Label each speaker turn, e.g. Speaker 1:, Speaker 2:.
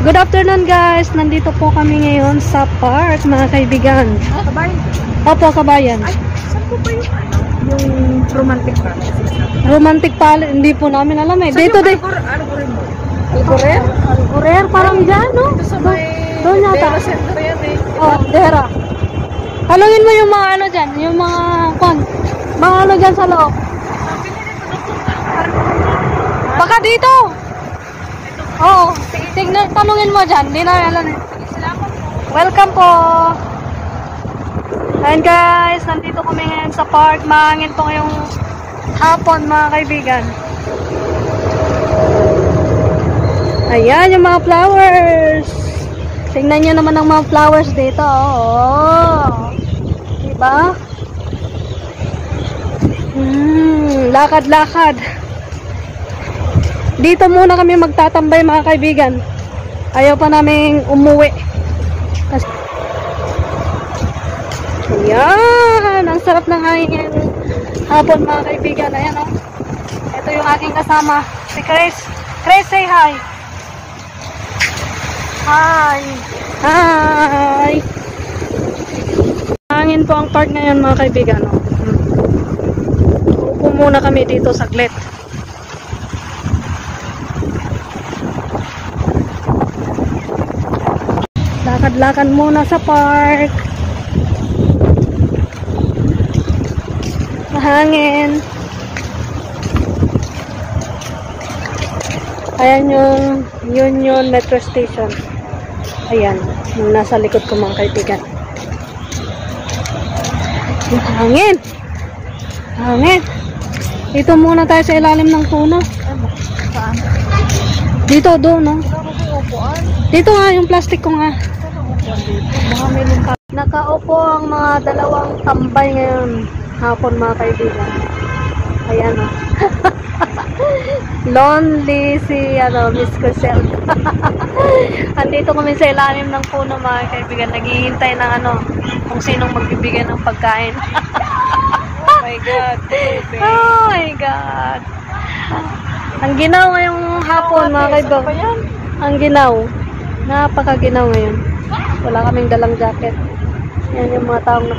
Speaker 1: Good afternoon guys. Nandito po kami ngayon sa park mga kaibigan.
Speaker 2: Kabayan?
Speaker 1: Opo, Kabayan.
Speaker 2: Ay, saan po ba yung yung romantic palace?
Speaker 1: Romantic palace, hindi po namin alam eh. Dito din.
Speaker 2: Algorer?
Speaker 1: Algorer, parang dyan, no?
Speaker 2: Ito sa may
Speaker 1: Doon yata.
Speaker 2: Dera Center yan eh.
Speaker 1: Oh, Dera. Talungin mo yung mga ano dyan, yung mga mga ano dyan sa loob. Baka dito. Oo, tignan, talungin mo dyan. Hindi na alam eh. Welcome po. Ayan guys, nandito kami ngayon sa park. Mahangin po ngayong hapon mga kaibigan. Ayan yung mga flowers. Tingnan nyo naman ang mga flowers dito. Oh. Diba? Lakad-lakad. Dito muna kami magtatambay mga kaibigan. Ayaw pa namin umuwi. Ayan. Ang sarap ng hangin hapon mga kaibigan. Ayan o. Ito yung aking kasama. Si Chris. Chris, say hi. Hi. Hi. Hangin po ang park ngayon mga kaibigan. Upo muna kami dito saglit. Lakad-lakad muna sa park. Mahangin. Ayan yung Union Metro Station. Ayan, yung nasa likod ko mga kaibigan. Hangin. Hangin. Dito muna tayo sa ilalim ng puno.
Speaker 2: Saan?
Speaker 1: Dito, doon, no? Dito nga, yung plastic ko nga. Nakaupo ang mga dalawang tambay ngayon hapon mga kaibigan. Ayan o. Lonely si Miss Cosel. Andito kami sa ilalim ng puno mga kaibigan. Naghihintay ng kung sinong magbibigay ng pagkain.
Speaker 2: Oh my God.
Speaker 1: Oh my God. Ang ginaw ngayong hapon mga kaibigan. Ang ginaw. Napakaginaw ngayon. Wala kaming dalang jacket. Yan yung mga taong